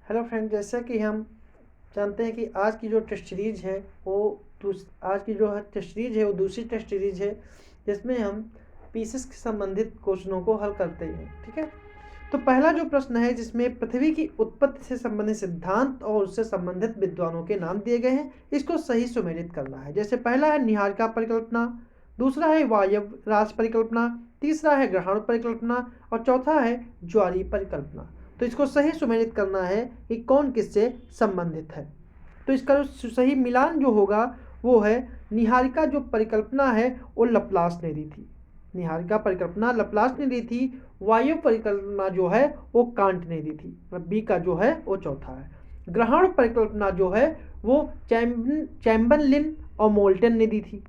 Hello friend, जैसा कि हम जानते हैं कि आज की जो टेस्ट सीरीज है वो आज की जो टेस्ट सीरीज है वो दूसरी टेस्ट सीरीज है जिसमें हम पीसेस से संबंधित क्वेश्चनों को हल करते हैं। ठीक है, तो पहला जो प्रश्न है जिसमें पृथ्वी की उत्पत्ति से संबंधित सिद्धांत और उससे संबंधित विद्वानों के नाम दिए गए हैं, इसको सही सुमेलित करना है। जैसे पहला है निहारिका परिकल्पना, दूसरा है वायव्य राज परिकल्पना, तीसरा है ग्रहण परिकल्पना और चौथा है ज्वारी परिकल्पना। तो इसको सही सुमेलित करना है कि कौन किससे संबंधित है। तो इसका सही मिलान जो होगा वो है निहारिका जो परिकल्पना है वो लप्लास ने दी थी। निहारिका परिकल्पना लप्लास ने दी थी। वायु परिकल्पना जो है वो कांट ने दी थी। बी का जो है वो चौथा है। ग्रहण परिकल्पना जो है वो चैम्बरलिन और मोल्टन ने दी थी,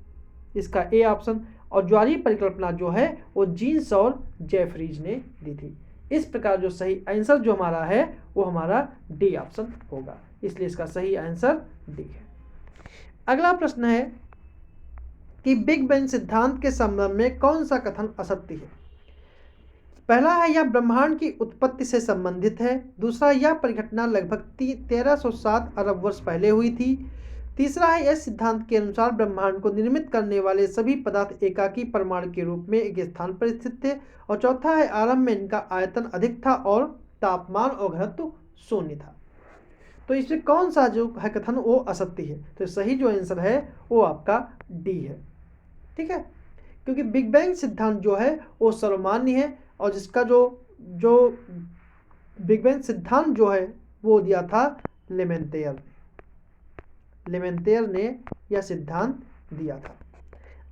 इसका ए ऑप्शन। और ज्वारी परिकल्पना जो है वो जीन्स और जेफरीज ने दी थी। इस प्रकार जो सही आंसर जो हमारा है वो हमारा डी ऑप्शन होगा, इसलिए इसका सही आंसर डी है। अगला प्रश्न है कि बिग बैंग सिद्धांत के संबंध में कौन सा कथन असत्य है। पहला है यह ब्रह्मांड की उत्पत्ति से संबंधित है, दूसरा यह परिघटना लगभग 1307 अरब वर्ष पहले हुई थी, तीसरा है इस सिद्धांत के अनुसार ब्रह्मांड को निर्मित करने वाले सभी पदार्थ एकाकी परमाणु के रूप में एक स्थान पर स्थित थे, और चौथा है आरंभ में इनका आयतन अधिक था और तापमान और घनत्व शून्य था। तो इसमें कौन सा जो है कथन वो असत्य है। तो सही जो आंसर है वो आपका डी है। ठीक है, क्योंकि बिग बैंग सिद्धांत जो है वो सर्वमान्य है और जिसका जो बिग बैंग सिद्धांत जो है वो दिया था लेमेंतेयर ने यह सिद्धांत दिया था।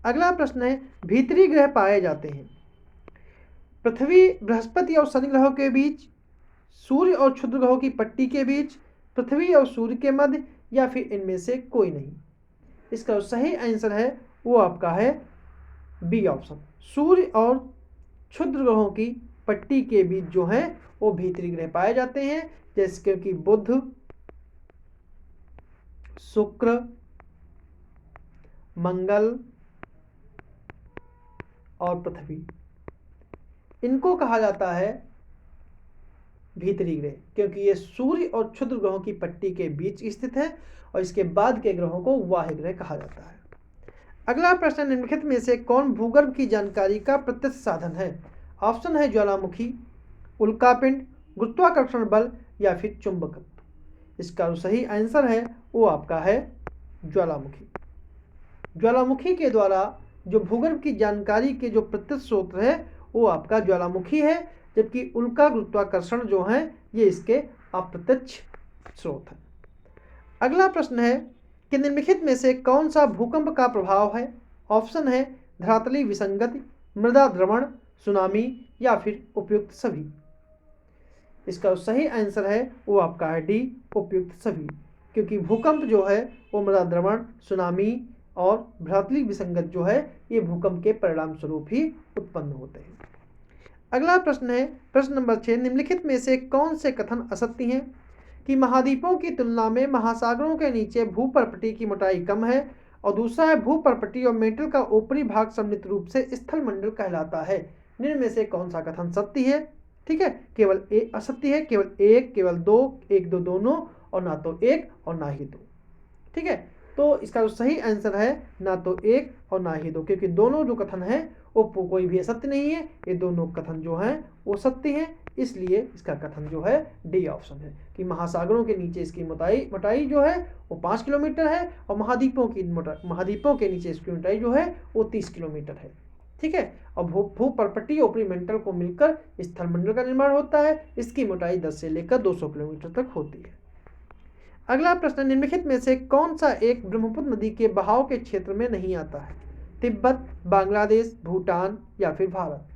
अगला प्रश्न है भीतरी ग्रह पाए जाते हैं पृथ्वी, बृहस्पति और शनि ग्रहों के बीच, सूर्य और क्षुद्र ग्रहों की पट्टी के बीच, पृथ्वी और सूर्य के मध्य, या फिर इनमें से कोई नहीं। इसका सही आंसर है वो आपका है बी ऑप्शन। सूर्य और क्षुद्र ग्रहों की पट्टी के बीच जो है वो भीतरी ग्रह पाए जाते हैं, जैसे कि बुध, शुक्र, मंगल और पृथ्वी। इनको कहा जाता है भीतरी ग्रह, क्योंकि ये सूर्य और क्षुद्र ग्रहों की पट्टी के बीच स्थित है और इसके बाद के ग्रहों को बाह्य ग्रह कहा जाता है। अगला प्रश्न निम्नलिखित में से कौन भूगर्भ की जानकारी का प्रत्यक्ष साधन है। ऑप्शन है ज्वालामुखी, उल्कापिंड, गुरुत्वाकर्षण बल या फिर चुंबकत्व। इसका सही आंसर है वो आपका है ज्वालामुखी। ज्वालामुखी के द्वारा जो भूगर्भ की जानकारी के जो प्रत्यक्ष स्रोत है वो आपका ज्वालामुखी है, जबकि उल्का, गुरुत्वाकर्षण जो है ये इसके अप्रत्यक्ष स्रोत है। अगला प्रश्न है कि निम्नलिखित में से कौन सा भूकंप का प्रभाव है। ऑप्शन है धरातली विसंगति, मृदा द्रवण, सुनामी या फिर उपयुक्त सभी। इसका सही आंसर है वो आपका है डी, उपयुक्त सभी, क्योंकि भूकंप जो है वो मृदा द्रवण, सुनामी और धरातली विसंगत जो है ये भूकंप के परिणाम स्वरूप ही उत्पन्न होते हैं। अगला प्रश्न है प्रश्न नंबर 6, निम्नलिखित में से कौन से कथन असत्य हैं कि महाद्वीपों की तुलना में महासागरों के नीचे भूपर्पटी की मोटाई कम है, और दूसरा है भूपर्पटी और मेटल का ऊपरी भाग सम्मिलित रूप से स्थल मंडल कहलाता है। निम्न में से कौन सा कथन सत्य है। ठीक है, केवल एक असत्य है, केवल एक, केवल दो, एक दो दोनों, और ना तो एक और ना ही दो। ठीक है, तो इसका जो सही आंसर है ना तो एक और ना ही दो, क्योंकि दोनों जो कथन है वो कोई भी असत्य नहीं है, ये दोनों कथन जो हैं वो सत्य हैं। इसलिए इसका कथन जो है डी ऑप्शन है कि महासागरों के नीचे इसकी मोटाई जो है वो 5 किलोमीटर है, और महाद्वीपों के नीचे इसकी मोटाई जो है वो 30 किलोमीटर है। ठीक है, और भूपर्पटी ऊपरी मेंटल को मिलकर स्थलमंडल का निर्माण होता है। इसकी मोटाई 10 से लेकर 200 किलोमीटर तक होती है। अगला प्रश्न, निम्नलिखित में से कौन सा एक ब्रह्मपुत्र नदी के बहाव के क्षेत्र में नहीं आता है। तिब्बत, बांग्लादेश, भूटान या फिर भारत।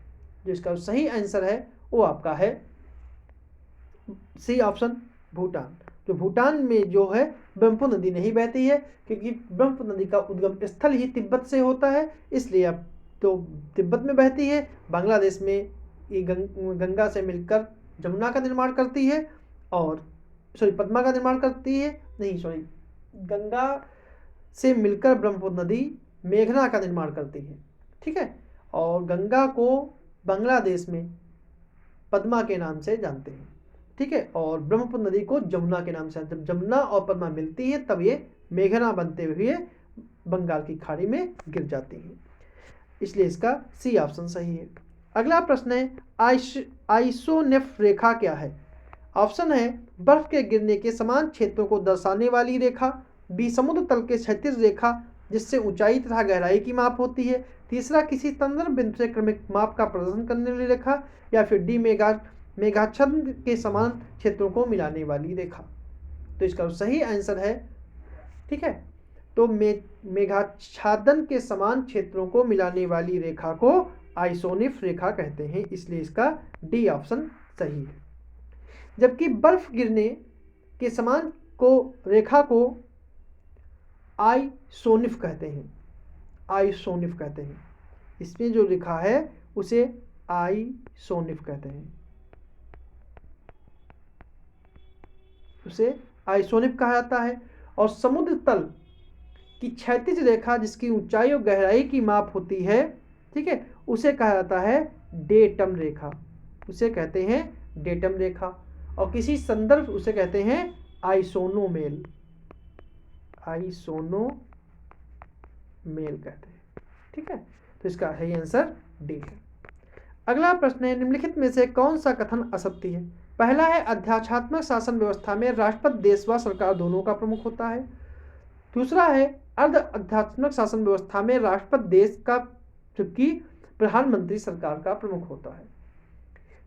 जिसका सही आंसर है वो आपका है सी ऑप्शन, भूटान। जो भूटान में जो है ब्रह्मपुत्र नदी नहीं बहती है, क्योंकि ब्रह्मपुत्र नदी का उद्गम स्थल ही तिब्बत से होता है, इसलिए अब तो तिब्बत में बहती है। बांग्लादेश में ये गंगा से मिलकर जमुना का निर्माण करती है, और पद्मा का निर्माण करती है, गंगा से मिलकर ब्रह्मपुत्र नदी मेघना का निर्माण करती है। ठीक है, और गंगा को बांग्लादेश में पद्मा के नाम से जानते हैं। ठीक है। और ब्रह्मपुत्र नदी को जमुना के नाम से, जब जमुना और पद्मा मिलती हैं तब ये मेघना बनते हुए बंगाल की खाड़ी में गिर जाती हैं, इसलिए इसका सी ऑप्शन सही है। अगला प्रश्न है आइसोनेफ रेखा क्या है? ऑप्शन है बर्फ के गिरने के समान क्षेत्रों को दर्शाने वाली रेखा, बी समुद्र तल के क्षैतिज रेखा जिससे ऊंचाई तथा गहराई की माप होती है, तीसरा किसी संदर्भ बिंदु से क्रमिक माप का प्रदर्शन करने वाली रेखा, या फिर डी मेघाच्छन्न के समान क्षेत्रों को मिलाने वाली रेखा। तो इसका सही आंसर है, ठीक है, तो मेघाच्छादन के समान क्षेत्रों को मिलाने वाली रेखा को आइसोनिफ रेखा कहते हैं, इसलिए इसका डी ऑप्शन सही है। जबकि बर्फ गिरने के समान को रेखा को आइसोनिफ कहते हैं, आइसोनिफ कहते हैं, इसमें जो रेखा है उसे आइसोनिफ कहते हैं, उसे आइसोनिफ कहा जाता है। और समुद्र तल की क्षैतिज रेखा जिसकी ऊंचाई और गहराई की माप होती है, ठीक है, उसे कहा जाता है डेटम रेखा, उसे कहते हैं डेटम रेखा। और किसी संदर्भ उसे कहते हैं आइसोनोमेल, आइसोनोमेल कहते हैं, ठीक है। तो इसका सही आंसर डी है। अगला प्रश्न है निम्नलिखित में से कौन सा कथन असत्य है? पहला है अध्यात्मात्मक शासन व्यवस्था में राष्ट्रपति देश व सरकार दोनों का प्रमुख होता है। दूसरा है अर्ध अध्यात्मक शासन व्यवस्था में राष्ट्रपति देश का जबकि प्रधानमंत्री सरकार का प्रमुख होता है।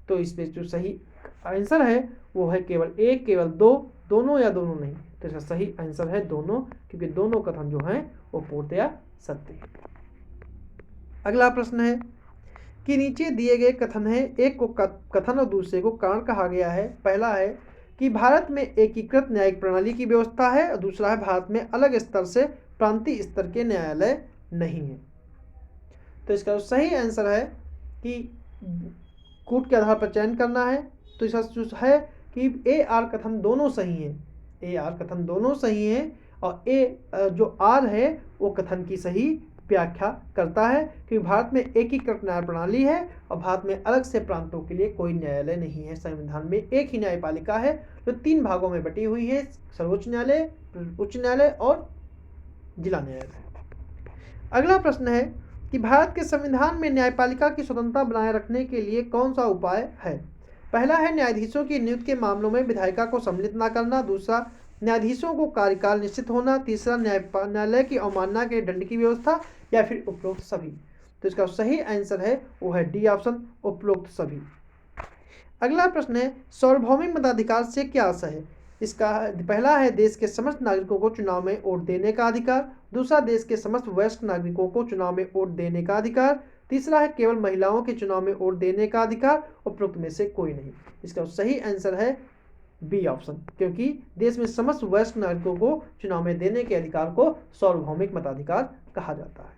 तो इसमें जो सही आंसर है वो है केवल एक, केवल दो, दोनों या दोनों नहीं। तो इसका सही आंसर है दोनों, क्योंकि दोनों कथन जो हैं वो पूर्णतया सत्य है। अगला प्रश्न है कि नीचे दिए गए कथन है, एक को कथन और दूसरे को कारण कहा गया है। पहला है कि भारत में एकीकृत न्यायिक प्रणाली की व्यवस्था है, और दूसरा है भारत में अलग स्तर से प्रांतीय स्तर के न्यायालय नहीं है। तो इसका सही आंसर है कि कूट के आधार पर चयन करना है। तो इसका जो है कि ए आर कथन दोनों सही हैं, ए आर कथन दोनों सही हैं, और ए जो आर है वो कथन की सही व्याख्या करता है कि भारत में एकीकृत न्याय प्रणाली है और भारत में अलग से प्रांतों के लिए कोई न्यायालय नहीं है। संविधान में एक ही न्यायपालिका है जो 3 भागों में बटी हुई है, सर्वोच्च न्यायालय, उच्च न्यायालय और जिला न्यायालय। अगला प्रश्न है कि भारत के संविधान में न्यायपालिका की स्वतंत्रता बनाए रखने के लिए कौन सा उपाय है? पहला है न्यायाधीशों की नियुक्ति के मामलों में विधायिका को सम्मिलित न करना, दूसरा न्यायाधीशों को कार्यकाल निश्चित होना, तीसरा न्यायालय की अवमानना के दंड की व्यवस्था, या फिर उपरोक्त सभी। तो इसका सही आंसर है वो है डी ऑप्शन, उपरोक्त सभी। अगला प्रश्न है सार्वभौमिक मताधिकार से क्या आशय है? इसका पहला है देश के समस्त नागरिकों को चुनाव में वोट देने का अधिकार, दूसरा देश के समस्त वयस्क नागरिकों को चुनाव में वोट देने का अधिकार, तीसरा है केवल महिलाओं के चुनाव में वोट देने का अधिकार, उपरोक्त में से कोई नहीं। इसका सही आंसर है बी ऑप्शन, क्योंकि देश में समस्त वयस्क नागरिकों को चुनाव में देने के अधिकार को सार्वभौमिक मताधिकार कहा जाता है।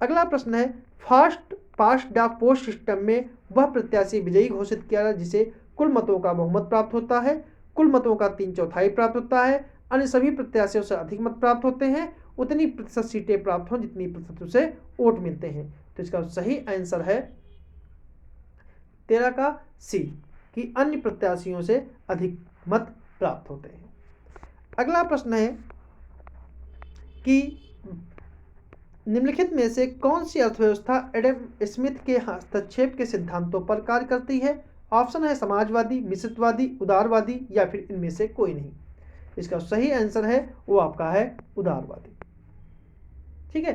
अगला प्रश्न है first past the post system में वह प्रत्याशी विजयी घोषित किया जाए जिसे कुल मतों का बहुमत प्राप्त होता है, कुल मतों का 3/4 प्राप्त होता है, अन्य सभी प्रत्याशियों से अधिक मत प्राप्त होते हैं, उतनी प्रतिशत सीटें प्राप्त हों जितनी प्रतिशत उसे वोट मिलते हैं। तो इसका सही आंसर है 13 का सी, कि अन्य प्रत्याशियों से अधिक मत प्राप्त होते हैं। अगला प्रश्न है कि निम्नलिखित में से कौन सी अर्थव्यवस्था एडम स्मिथ के हस्तक्षेप के सिद्धांतों पर कार्य करती है? ऑप्शन है समाजवादी, मिश्रितवादी, उदारवादी, या फिर इनमें से कोई नहीं। इसका सही आंसर है वो आपका है उदारवादी, ठीक है,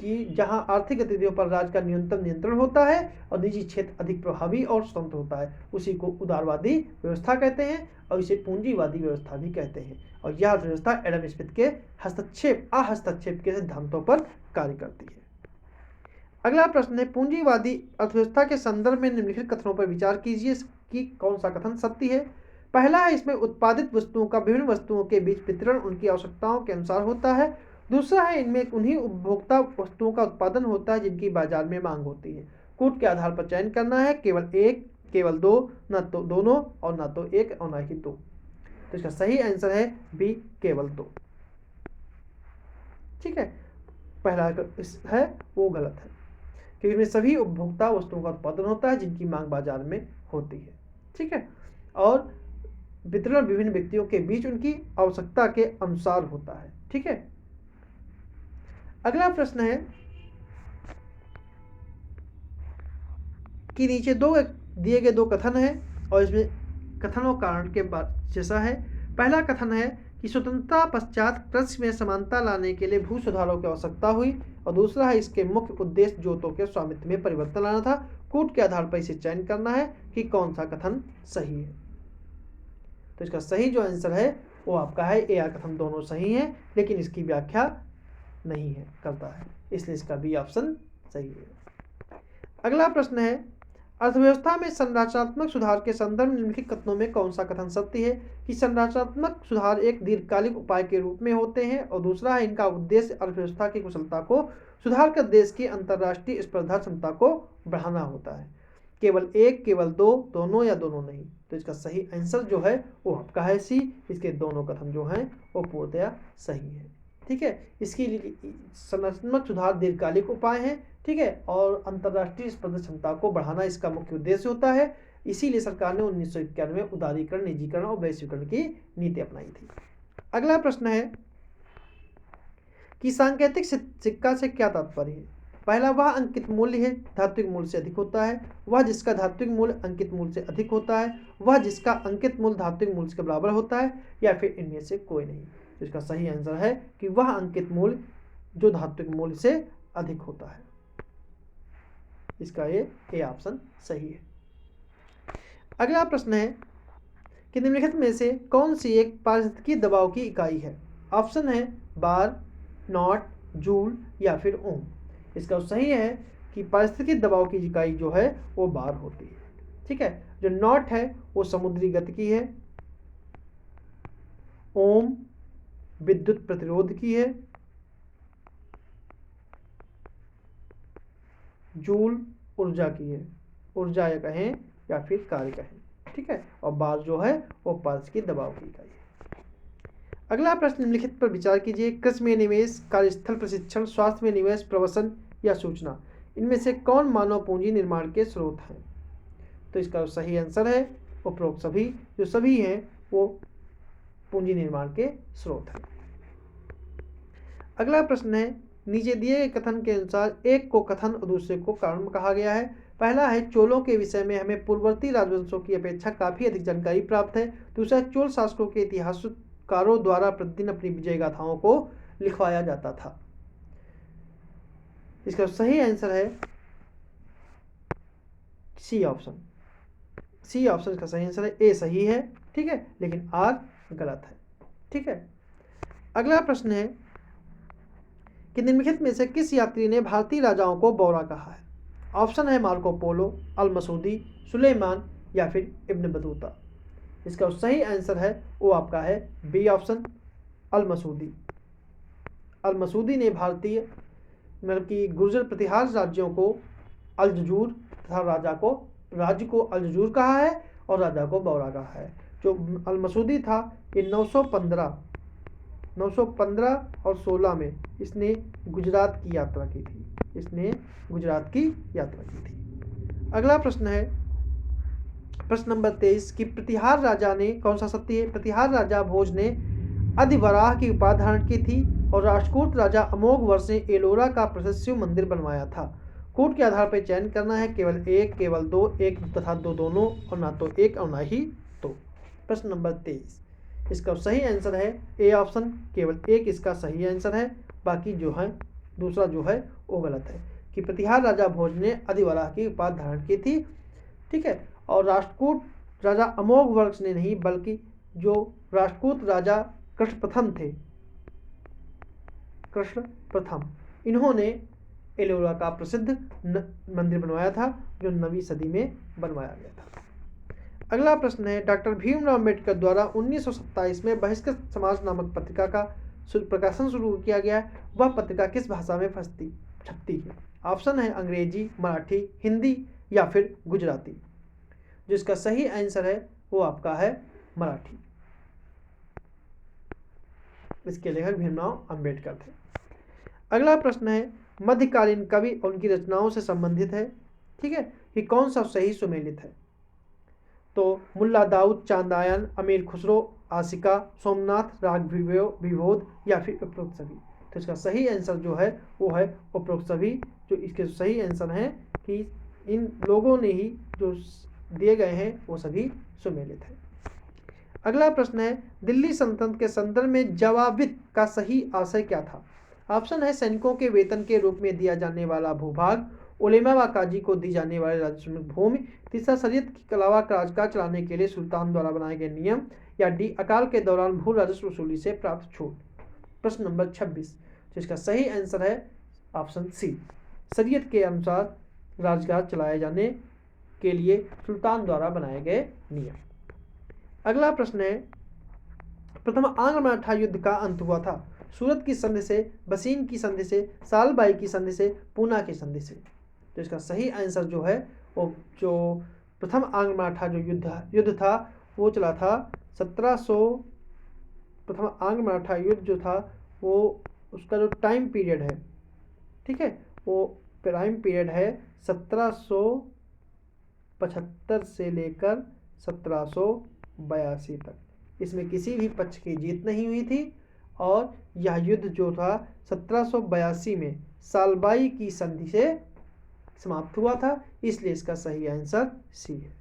कि जहां आर्थिक गतिविधियों पर राज्य का न्यूनतम नियंत्रण होता है और निजी क्षेत्र अधिक प्रभावी और स्वतंत्र होता है, उसी को उदारवादी व्यवस्था कहते हैं, और इसे पूंजीवादी व्यवस्था भी कहते हैं। और यह अर्थव्यवस्था एडम स्मिथ के हस्तक्षेप के सिद्धांतों पर कार्य करती है। अगला प्रश्न है पूंजीवादी अर्थव्यवस्था के संदर्भ में निम्नलिखित कथनों पर विचार कीजिए कि कौन सा कथन सत्य है। पहला है इसमें उत्पादित वस्तुओं का विभिन्न वस्तुओं के बीच वितरण उनकी आवश्यकताओं के अनुसार होता है। दूसरा है इनमें उन्हीं उपभोक्ता वस्तुओं का उत्पादन होता है जिनकी बाजार में मांग होती है। कूट के आधार पर चयन करना है, केवल एक, केवल दो, न तो दोनों और न तो एक और न ही दो। तो इसका सही आंसर है बी, केवल दो, ठीक है। पहला है वो गलत है, क्योंकि इनमें सभी उपभोक्ता वस्तुओं का उत्पादन होता है जिनकी मांग बाजार में होती है, ठीक है। और वितरण विभिन्न व्यक्तियों के बीच उनकी आवश्यकता के अनुसार होता है। ठीक है, अगला प्रश्न है कि नीचे दिए गए दो कथन है और इसमें कथन और कारण के बाद जैसा है। पहला कथन है कि स्वतंत्रता पश्चात कृषि में समानता लाने के लिए भू सुधारों की आवश्यकता हुई, और दूसरा है इसके मुख्य उद्देश्य जोतों के स्वामित्व में परिवर्तन लाना था। कूट के आधार पर इसे चयन करना है कि कौन सा कथन सही है। तो इसका सही जो आंसर है वो आपका है ए और कथन दोनों सही है, लेकिन इसकी व्याख्या नहीं है करता है, इसलिए इसका बी ऑप्शन सही है। अगला प्रश्न है अर्थव्यवस्था में संरचनात्मक सुधार के संदर्भ में निम्नलिखित कथनों में कौन सा कथन सत्य है कि संरचनात्मक सुधार एक दीर्घकालिक उपाय के रूप में होते हैं, और दूसरा है इनका उद्देश्य अर्थव्यवस्था की कुशलता को सुधार कर देश की अंतर्राष्ट्रीय स्पर्धा क्षमता को बढ़ाना होता है। केवल एक, केवल दो, दोनों या दोनों नहीं। तो इसका सही आंसर जो है वो आपका है सी, इसके दोनों कथन जो हैं वो पूर्णतया सही है। ठीक है, इसकी संरचनात्मक सुधार दीर्घकालिक उपाय है। ठीक है, और अंतर्राष्ट्रीय स्पर्धा क्षमता को बढ़ाना इसका मुख्य उद्देश्य होता है। इसीलिए सरकार ने 1991 में उदारीकरण, निजीकरण और वैश्वीकरण की नीति अपनाई थी। अगला प्रश्न है कि सांकेतिक सिक्का से क्या तात्पर्य है। पहला, वह अंकित मूल्य है धात्विक मूल्य से अधिक होता है, वह जिसका धात्विक मूल्य अंकित मूल्य से अधिक होता है, वह जिसका अंकित मूल्य धात्विक मूल्य के बराबर होता है, या फिर इनमें से कोई नहीं। तो इसका सही आंसर है कि वह अंकित मूल्य जो धात्विक मूल्य से अधिक होता है। इसका ये ए ऑप्शन सही है। अगला प्रश्न है कि निम्नलिखित में से कौन सी एक पारिस्थितिकी दबाव की इकाई है। ऑप्शन है बार, नॉट, जूल या फिर ओम। इसका सही है कि पारिस्थितिकी दबाव की इकाई जो है वो बार होती है। ठीक है, जो नॉट है वो समुद्री गतिकी है, ओम विद्युत प्रतिरोध की है, जूल ऊर्जा की है, ऊर्जा या कहें या फिर कार्य कहें। ठीक है, और बार जो है वो पारिस्थितिकी दबाव की इकाई है। अगला प्रश्न निम्नलिखित पर विचार कीजिए। कृषि में निवेश, कार्यस्थल प्रशिक्षण, स्वास्थ्य में निवेश, प्रवसन या सूचना, इनमें से कौन मानव पूंजी निर्माण के स्रोत हैं। तो इसका सही आंसर है उपरोक्त सभी, जो सभी हैं वो पूंजी निर्माण के स्रोत हैं। अगला प्रश्न है नीचे दिए गए कथन के अनुसार एक को कथन और दूसरे को कारण कहा गया है। पहला है चोलों के विषय में हमें पूर्ववर्ती राजवंशों की अपेक्षा काफी अधिक जानकारी प्राप्त है। दूसरा, चोल शासकों के इतिहासकारों द्वारा प्रतिदिन अपनी विजय गाथाओं को लिखवाया जाता था। इसका सही आंसर है सी ऑप्शन। सी ऑप्शन इसका सही आंसर है। ए सही है, ठीक है, लेकिन आर गलत है। ठीक है, अगला प्रश्न है कि निम्नलिखित में से किस यात्री ने भारतीय राजाओं को बौरा कहा है। ऑप्शन है मार्को पोलो, अल मसूदी, सुलेमान या फिर इब्न बतूता। इसका सही आंसर है वो आपका है बी ऑप्शन, अल मसूदी। अल मसूदी ने भारतीय मतलब कि गुर्जर प्रतिहार राज्यों को अल-जजूर तथा राज्य को अल-जजूर कहा है और राजा को बौरा कहा है। जो अल मसूदी था ये 915 और 16 में इसने गुजरात की यात्रा की थी। अगला प्रश्न है प्रश्न नंबर 23 कि प्रतिहार राजा ने कौन सा सत्य है। प्रतिहार राजा भोज ने अधिवराह की उपाधि धारण की थी और राष्ट्रकूट राजा अमोघ वर्ष ने एलोरा का प्रसिद्ध शिव मंदिर बनवाया था। कूट के आधार पर चयन करना है, केवल एक, केवल दो, एक तथा दो दोनों, और ना तो एक और ना ही दो। प्रश्न नंबर 23 इसका सही आंसर है ए ऑप्शन, केवल एक इसका सही आंसर है, बाकी जो है दूसरा जो है वो गलत है कि प्रतिहार राजा भोज ने अधिवराह की उपाधि धारण की थी। ठीक है, और राष्ट्रकूट राजा अमोघ वर्ष ने नहीं, बल्कि जो राष्ट्रकूट राजा कृष्ण प्रथम इन्होंने एलोरा का प्रसिद्ध मंदिर बनवाया था जो 9वीं सदी में बनवाया गया था। अगला प्रश्न है डॉक्टर भीमराव अम्बेडकर द्वारा 1927 में बहिष्कृत समाज नामक पत्रिका का प्रकाशन शुरू किया गया है। वह पत्रिका किस भाषा में छपती है। ऑप्शन है अंग्रेजी, मराठी, हिंदी या फिर गुजराती। जिसका सही आंसर है वो आपका है मराठी। इसके लेखक भीमराव अम्बेडकर थे। अगला प्रश्न है मध्यकालीन कवि और उनकी रचनाओं से संबंधित है। ठीक है, कि कौन सा सही सुमेलित है। तो मुल्ला दाऊद, चांदायन, अमीर खुसरो, आशिका, सोमनाथ, राग विभोद या फिर उपरोक्त सभी। तो इसका सही आंसर जो है वो है उपरोक्त सभी। जो इसके सही आंसर हैं कि इन लोगों ने ही जो दिए गए हैं वो सभी सुमेलित हैं। अगला प्रश्न है, दिल्ली सल्तनत के संदर्भ में जवाबित का सही आशय क्या था? ऑप्शन है सैनिकों के वेतन के रूप में दिया जाने वाला भूभाग, उलेमा व काजी को दी जाने वाली राजस्व भूमि, तीसरा शरीयत के अलावा राजकाज चलाने के लिए सुल्तान द्वारा बनाए गए नियम, या डी अकाल के दौरान भू राजस्व वसूली से प्राप्त छूट। प्रश्न नंबर 26, जिसका सही आंसर है ऑप्शन सी, शरीयत के अनुसार राजकाज चलाए जाने के लिए सुल्तान द्वारा बनाए गए नियम। अगला प्रश्न है, प्रथम आंग्ल मराठा युद्ध का अंत हुआ था? सूरत की संधि से, बसीन की संधि से, सालबाई की संधि से, पूना की संधि से। तो इसका सही आंसर जो है वो जो प्रथम आंग्ल मराठा जो युद्ध था वो चला था 1700। प्रथम आंग्ल मराठा युद्ध जो था वो उसका जो टाइम पीरियड है, ठीक है, वो टाइम पीरियड है 1775 से लेकर 1782 तक। इसमें किसी भी पक्ष की जीत नहीं हुई थी और यह युद्ध जो था 1782 में सालबाई की संधि से समाप्त हुआ था, इसलिए इसका सही आंसर सी है।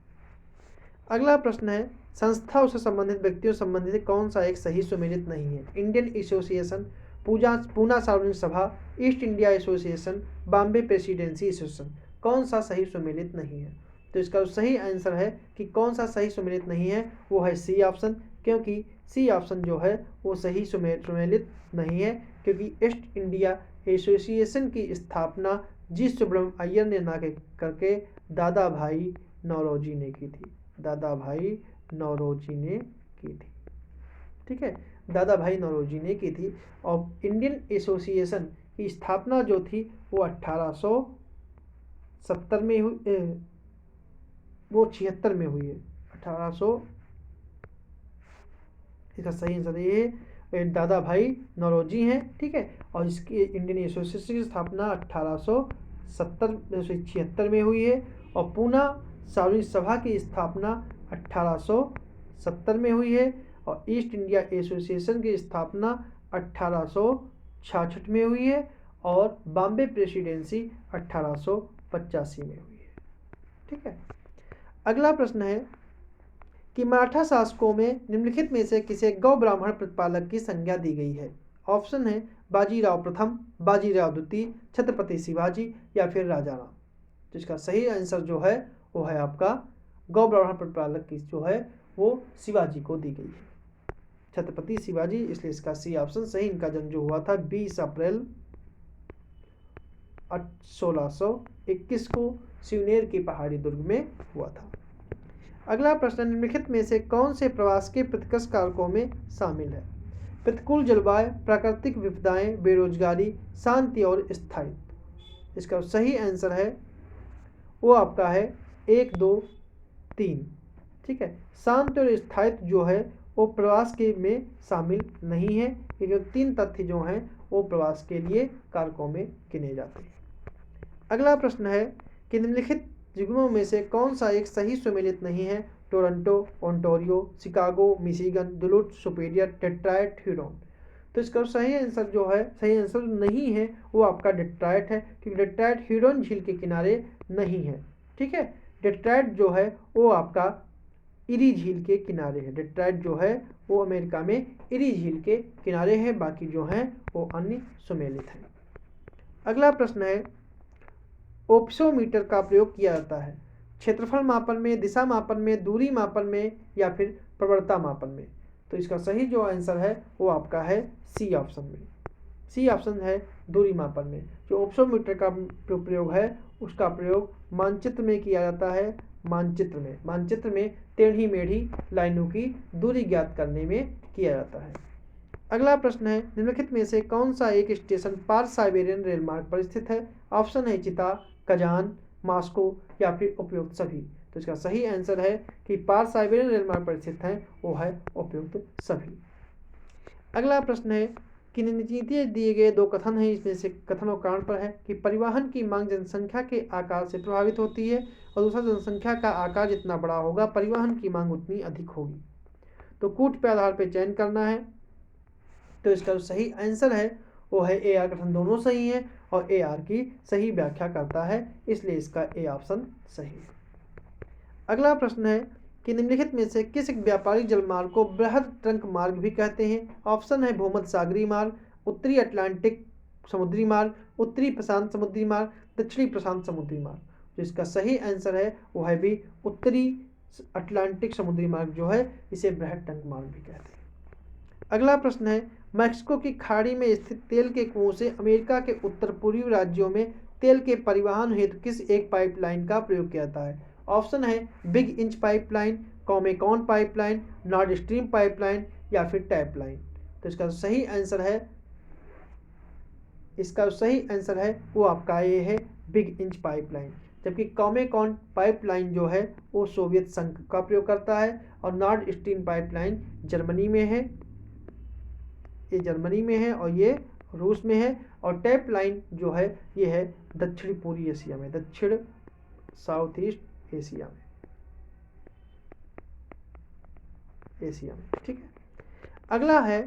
अगला प्रश्न है, संस्थाओं से संबंधित व्यक्तियों से संबंधित कौन सा एक सही सुमेलित नहीं है? इंडियन एसोसिएशन, पूना सार्वजनिक सभा, east India association, Bombay presidency association. कौन सा सही सुमेलित नहीं है? तो इसका सही आंसर है कि कौन सा सही सुमेलित नहीं है वो है सी ऑप्शन, क्योंकि सी ऑप्शन जो है वो सही सुमेलित नहीं है, क्योंकि ईस्ट इंडिया एसोसिएशन की स्थापना जी सुब्रह्मण्यम अय्यर ने ना करके दादा भाई नौरोजी ने की थी। दादा भाई नौरोजी ने की थी, ठीक है, दादा भाई नौरोजी ने की थी। और इंडियन एसोसिएशन की स्थापना जो थी वो 1870 में हुई, वो 76 में हुई है। 1800, इसका सही आंसर ये दादा भाई नौरोजी हैं, ठीक है। और इसकी इंडियन एसोसिएशन की स्थापना 1876 में हुई है। और पूना सार्वजनिक सभा की स्थापना 1870 में हुई है। और ईस्ट इंडिया एसोसिएशन की स्थापना 1866 में हुई है। और बॉम्बे प्रेसिडेंसी 1885 में हुई है, ठीक है। अगला प्रश्न है कि मराठा शासकों में निम्नलिखित में से किसे गौ ब्राह्मण प्रतिपालक की संज्ञा दी गई है? ऑप्शन है बाजीराव प्रथम, बाजीराव द्वितीय, छत्रपति शिवाजी या फिर राजा राम। तो इसका सही आंसर जो है वो है आपका गौ ब्राह्मण प्रतिपालक की जो है वो शिवाजी को दी गई है, छत्रपति शिवाजी, इसलिए इसका सी ऑप्शन सही। इनका जन्म जो हुआ था 20 अप्रैल 1621 को शिवनेर की पहाड़ी दुर्ग में हुआ था। अगला प्रश्न, निम्नलिखित में से कौन से प्रवास के प्रतिकर्ष कारकों में शामिल है? प्रतिकूल जलवायु, प्राकृतिक विपदाएं, बेरोजगारी, शांति और स्थायित्व। इसका सही आंसर है वो आपका है 1, 2, 3, ठीक है। शांति और स्थायित्व जो है वो प्रवास के में शामिल नहीं है। ये जो 3 तथ्य जो हैं वो प्रवास के लिए कारकों में गिने जाते हैं। अगला प्रश्न है कि निम्नलिखित युग्मों में से कौन सा एक सही सुमेलित नहीं है? Toronto, Ontario, Chicago, Michigan, Duluth, superior, Detroit, Huron. तो इसका सही आंसर जो है, सही आंसर नहीं है वो आपका डेट्रॉयट है, क्योंकि डेट्रॉयट ह्यूरॉन झील के किनारे नहीं है, ठीक है। डेट्रॉयट जो है वो आपका इरी झील के किनारे है। डेट्रॉयट जो है वो अमेरिका में इरी झील के किनारे है, बाकी जो हैं वो अन्य सुमेलित हैं। अगला प्रश्न है, ओप्सोमीटर का प्रयोग किया जाता है क्षेत्रफल मापन में, दिशा मापन में, दूरी मापन में या फिर प्रवणता मापन में? तो इसका सही जो आंसर है वो आपका है सी ऑप्शन में। सी ऑप्शन है दूरी मापन में। जो ओप्सोमीटर का प्रयोग है उसका प्रयोग मानचित्र में किया जाता है। मानचित्र में टेढ़ी मेढ़ी लाइनों की दूरी ज्ञात करने में किया जाता है। अगला प्रश्न है, निम्नलिखित में से कौन सा एक स्टेशन पार साइबेरियन रेल मार्ग पर स्थित है? ऑप्शन है चिता, कजान, मास्को या फिर उपयुक्त सभी। तो इसका सही आंसर है कि पार साइबेरियन रेल मार्ग पर स्थित है वो है उपयुक्त सभी। अगला प्रश्न है कि नीचे दिए गए दो कथन हैं, इसमें से कथन और कारण पर है कि परिवहन की मांग जनसंख्या के आकार से प्रभावित होती है और दूसरा जनसंख्या का आकार जितना बड़ा होगा परिवहन की मांग उतनी अधिक होगी। तो कूट पे आधार पे चयन करना है। तो इसका जो सही आंसर है वो है ए आर कथन दोनों सही है और ए आर की सही व्याख्या करता है, इसलिए इसका ए ऑप्शन सही है। अगला प्रश्न है कि निम्नलिखित में से किस एक व्यापारिक जलमार्ग को बृहद ट्रंक मार्ग भी कहते हैं। ऑप्शन है भूमध्य सागरीय मार्ग, उत्तरी अटलांटिक समुद्री मार्ग, उत्तरी प्रशांत समुद्री मार्ग, दक्षिणी प्रशांत समुद्री मार्ग। जो इसका सही आंसर है वो है भी उत्तरी अटलांटिक समुद्री मार्ग जो है इसे बृहद ट्रंक मार्ग भी कहते हैं। अगला प्रश्न है मैक्सिको की खाड़ी में स्थित तेल के कुओं से अमेरिका के उत्तर पूर्वी राज्यों में तेल के परिवहन हेतु किस एक पाइपलाइन का प्रयोग किया जाता है। ऑप्शन है big inch pipeline, Comecon pipeline, Nord Stream pipeline या फिर टैप लाइन। तो इसका सही आंसर है वो आपका ये है बिग इंच पाइपलाइन, जबकि कॉमेकॉन पाइपलाइन जो है वो सोवियत संघ का प्रयोग करता है और नॉर्ड स्ट्रीम पाइपलाइन जर्मनी में है, ये जर्मनी में है और ये रूस में है। और टैप लाइन जो है ये है दक्षिण पूर्वी एशिया में, दक्षिण साउथ ईस्ट एशिया में, ठीक है। अगला है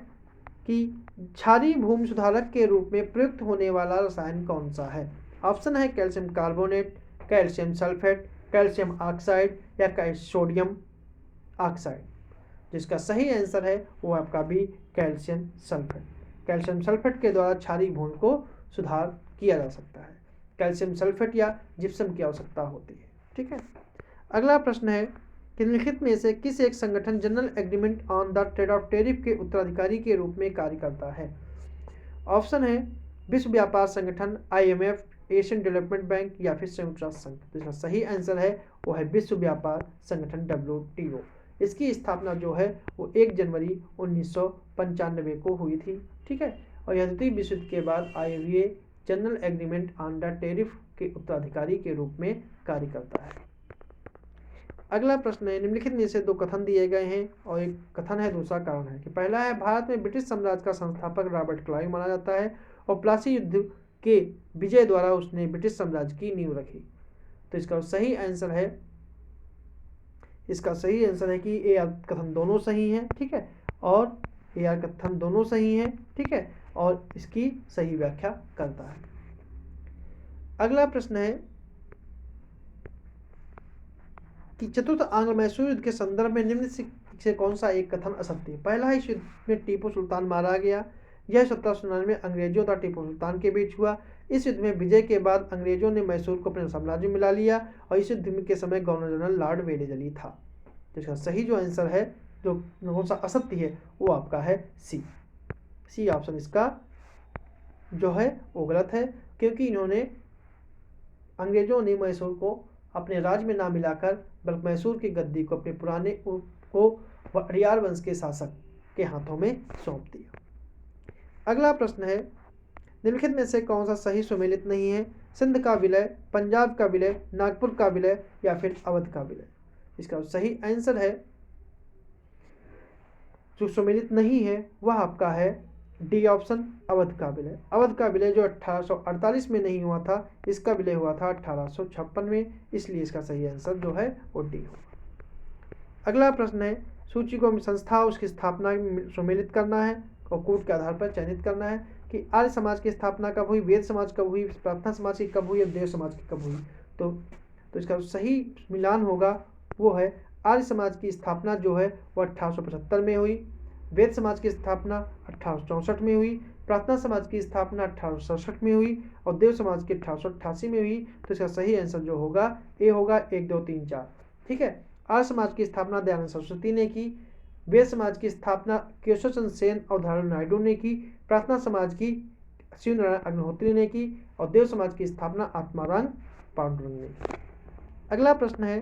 कि क्षारीय भूमि सुधारक के रूप में प्रयुक्त होने वाला रसायन कौन सा है। ऑप्शन है calcium carbonate, calcium sulphate, calcium oxide या सोडियम ऑक्साइड। जिसका सही आंसर है वो आपका भी कैल्शियम सल्फेट। कैल्शियम सल्फेट के द्वारा क्षारीय भूमि को सुधार किया जा सकता है। कैल्शियम सल्फेट या जिप्सम की आवश्यकता होती है, ठीक है। अगला प्रश्न है कि निम्नलिखित में से किस एक संगठन general agreement on the trade off tariff के उत्तराधिकारी के रूप में कार्य करता है। ऑप्शन है विश्व व्यापार संगठन, IMF, एशियन डेवलपमेंट बैंक या फिर संयुक्त राष्ट्र संघ। तो इसका सही आंसर है वो है विश्व व्यापार संगठन WTO। इसकी स्थापना जो है वो 1 जनवरी 1995 को हुई थी, ठीक है। और यह द्वितीय विश्व युद्ध के बाद IVA general agreement on the tariff के उत्तराधिकारी के रूप में कार्य करता है। अगला प्रश्न है निम्नलिखित में से दो कथन दिए गए हैं और एक कथन है दूसरा कारण है कि पहला है भारत में ब्रिटिश साम्राज्य का संस्थापक रॉबर्ट क्लाइव माना जाता है और प्लासी युद्ध के विजय द्वारा उसने ब्रिटिश साम्राज्य की नींव रखी। तो इसका सही आंसर है कि ए आर कथन दोनों सही हैं, ठीक है, और ए आर कथन दोनों सही हैं, ठीक है, और इसकी सही व्याख्या करता है। अगला प्रश्न है कि चतुर्थ आंग्ल मैसूर युद्ध के संदर्भ में निम्न से कौन सा एक कथन असत्य है। पहला है इस युद्ध में टीपू सुल्तान मारा गया। यह 1799 अंग्रेजों तथा टीपू सुल्तान के बीच हुआ। इस युद्ध में विजय के बाद अंग्रेजों ने मैसूर को अपने साम्राज्य में मिला लिया और इस युद्ध के समय गवर्नर जनरल लॉर्ड वेलेस्ली था। तो इसका सही जो आंसर है जो कौन सा असत्य है वो आपका है सी ऑप्शन इसका जो है वो गलत है, क्योंकि इन्होंने अंग्रेजों ने मैसूर को अपने राज्य में ना मिलाकर बल्कि मैसूर की गद्दी को अपने पुराने को अड़ियार वंश के शासक के हाथों में सौंप दिया। अगला प्रश्न है निम्नलिखित में से कौन सा सही सुमेलित नहीं है। सिंध का विलय, पंजाब का विलय, नागपुर का विलय या फिर अवध का विलय। इसका सही आंसर है जो सुमेलित नहीं है वह आपका है डी ऑप्शन, अवध का विलय। अवध का विलय जो 1848 में नहीं हुआ था, इसका विलय हुआ था 1856 में, इसलिए इसका सही आंसर जो है वो डी होगा। अगला प्रश्न है सूची को संस्था उसकी स्थापना सुमेलित करना है और कूट के आधार पर चयनित करना है कि आर्य समाज की स्थापना कब हुई, वेद समाज कब हुई, प्रार्थना समाज की कब हुई और देव समाज की कब हुई। तो इसका सही मिलान होगा वो है आर्य समाज की स्थापना जो है वो 1875 में हुई, वेद समाज की स्थापना 1864 में हुई, प्रार्थना समाज की स्थापना 1867 में हुई और देव समाज की 1888 में हुई। तो इसका सही आंसर जो होगा ए होगा 1 2 3 4, ठीक है। आर्य समाज की स्थापना दयानंद सरस्वती ने की, वेद समाज की स्थापना केशव चंद्र सेन और धारू नायडू ने की, प्रार्थना समाज की शिव नारायण अग्निहोत्री ने की और देव समाज की स्थापना आत्माराम पांडुरंग ने की। अगला प्रश्न है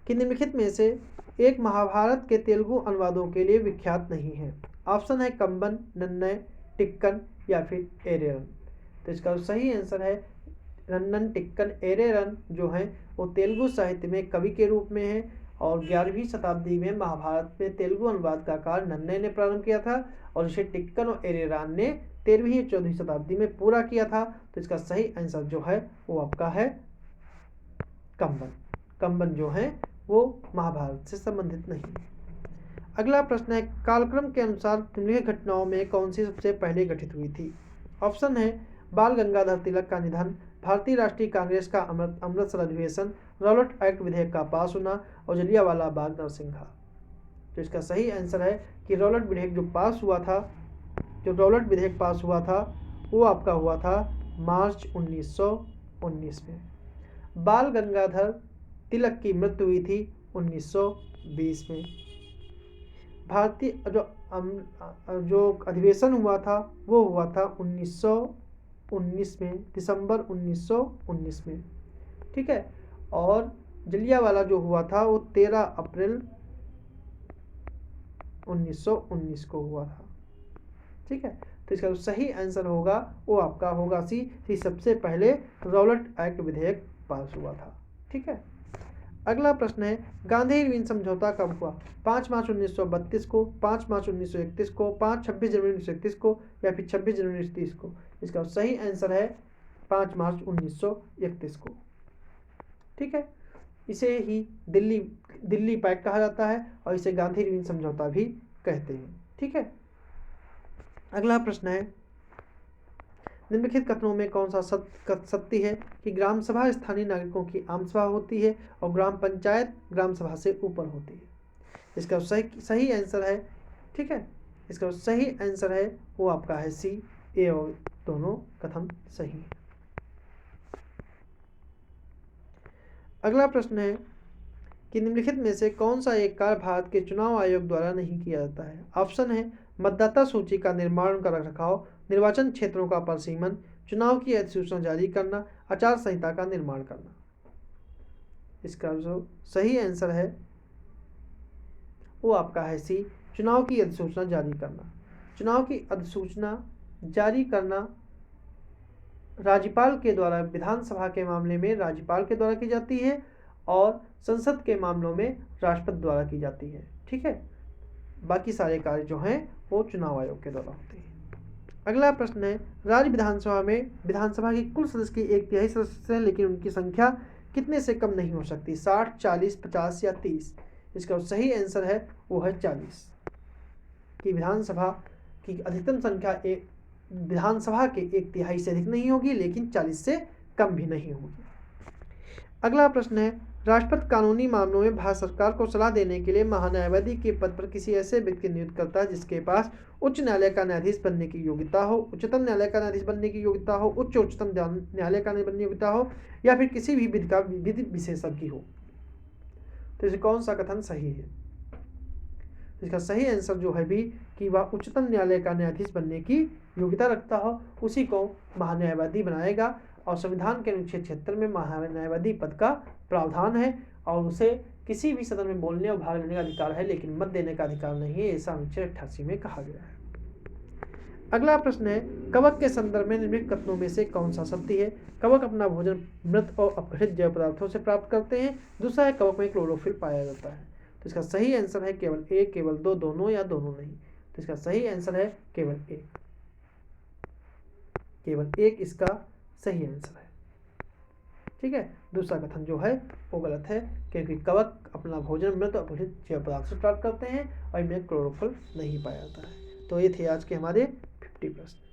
कि निम्नलिखित में से एक महाभारत के तेलुगु अनुवादों के लिए विख्यात नहीं है। ऑप्शन है कंबन, नन्नय, टिक्कन या फिर एरेरन। तो इसका सही आंसर है रन्नन, टिक्कन, एरेरन जो है वो तेलुगु साहित्य में कवि के रूप में है और 11वीं शताब्दी में महाभारत में तेलुगु अनुवाद का कार्य नन्नय ने प्रारंभ किया था और इसे टिक्कन और एरेरान ने 13वीं और 14वीं शताब्दी में पूरा किया था। तो इसका सही आंसर जो है वो आपका है कंबन। कंबन जो है वो महाभारत से संबंधित नहीं है। अगला प्रश्न है, कालक्रम के अनुसार निम्नलिखित घटनाओं में कौन सी सबसे पहले घटित हुई थी? ऑप्शन है बाल गंगाधर तिलक का निधन, भारतीय राष्ट्रीय कांग्रेस का अमृतसर अधिवेशन, रॉलेट एक्ट विधेयक का पास होना और जलियांवाला बाग नरसिंहा। तो इसका सही आंसर है कि रॉलेट विधेयक जो रॉलेट विधेयक पास हुआ था वो आपका हुआ था मार्च 1919 में। बाल गंगाधर तिलक की मृत्यु हुई थी 1920 में। भारतीय जो अधिवेशन हुआ था वो हुआ था 1919 में, दिसंबर 1919 में, ठीक है। और जलियांवाला जो हुआ था वो 13 अप्रैल 1919 को हुआ था, ठीक है। तो इसका जो सही आंसर होगा वो आपका होगा सी सबसे पहले रॉलेट एक्ट विधेयक पास हुआ था, ठीक है। अगला प्रश्न है, गांधी इरविन समझौता कब हुआ? 5 मार्च 1932 को, 5 मार्च 1931 को, 26 जनवरी 1931 को या फिर 26 जनवरी 1930 को? इसका सही आंसर है 5 मार्च 1931 को, ठीक है। इसे ही दिल्ली पैक्ट कहा जाता है और इसे गांधी इरविन समझौता भी कहते हैं, ठीक है। अगला प्रश्न है, निम्नलिखित कथनों में कौन सा सत्य है कि ग्राम सभा स्थानीय नागरिकों की आम सभा होती है और ग्राम पंचायत ग्राम सभा से ऊपर होती है? इसका सही आंसर है, ठीक है, इसका सही आंसर है वो आपका है सी, ए और दोनों कथन सही है। अगला प्रश्न है कि निम्नलिखित में से कौन सा एक कार्य भारत के चुनाव आयोग द्वारा नहीं किया जाता है? ऑप्शन है मतदाता सूची का निर्माण का रखरखाव, निर्वाचन क्षेत्रों का परिसीमन, चुनाव की अधिसूचना जारी करना, आचार संहिता का निर्माण करना। इसका जो सही आंसर है वो आपका है सी, चुनाव की अधिसूचना जारी करना। चुनाव की अधिसूचना जारी करना राज्यपाल के द्वारा, विधानसभा के मामले में राज्यपाल के द्वारा की जाती है और संसद के मामलों में राष्ट्रपति द्वारा की जाती है, ठीक है। बाकी सारे कार्य जो हैं वो चुनाव आयोग के द्वारा होते हैं। अगला प्रश्न है, राज्य विधानसभा में विधानसभा की कुल सदस्य की 1/3 सदस्य हैं, लेकिन उनकी संख्या कितने से कम नहीं हो सकती? 60, 40, 50 या 30? इसका सही आंसर है वो है 40 कि विधानसभा की अधिकतम संख्या विधानसभा के 1/3 से अधिक नहीं होगी, लेकिन 40 से कम भी नहीं होगी। अगला प्रश्न है, राष्ट्रपति कानूनी मामलों में भारत सरकार को सलाह देने के लिए महान्यायवादी के पद पर किसी ऐसे व्यक्ति नियुक्त करता है जिसके पास उच्च न्यायालय का न्यायाधीश बनने की योग्यता हो, उच्चतम न्यायालय का न्यायाधीश बनने की योग्यता हो, उच्चतम न्यायालय का बनने की योग्यता हो या फिर किसी भी विधि का विधि विशेषज्ञ हो? तो इसे कौन सा कथन सही है? इसका सही आंसर जो है भी कि वह उच्चतम न्यायालय का न्यायाधीश बनने की योग्यता रखता हो, उसी को महान्यायवादी बनाएगा। और संविधान के अनुच्छेद 76 में महान्यायवादी पद का प्रावधान है और उसे किसी भी सदन में बोलने और भाग लेने का अधिकार है, लेकिन मत देने का अधिकार नहीं है, ऐसा अनुच्छेद 88 में कहा गया है। अगला प्रश्न है, कवक के संदर्भ में निम्नलिखित कथनों में से कौन सा सत्य है? कवक अपना भोजन मृत और अपघटित जैव पदार्थों से प्राप्त करते हैं। दूसरा है, कवक में क्लोरोफिल पाया जाता है। तो इसका सही आंसर है केवल ए, केवल दो, दोनों या दोनों नहीं। तो इसका सही आंसर है केवल ए, केवल एक इसका सही आंसर है, ठीक है। दूसरा कथन जो है वो गलत है, क्योंकि कवक अपना भोजन मृत और अपघटित जैव पदार्थ से प्राप्त करते हैं और इनमें क्लोरोफिल नहीं पाया जाता है। तो ये थे आज के हमारे 50 प्रश्न।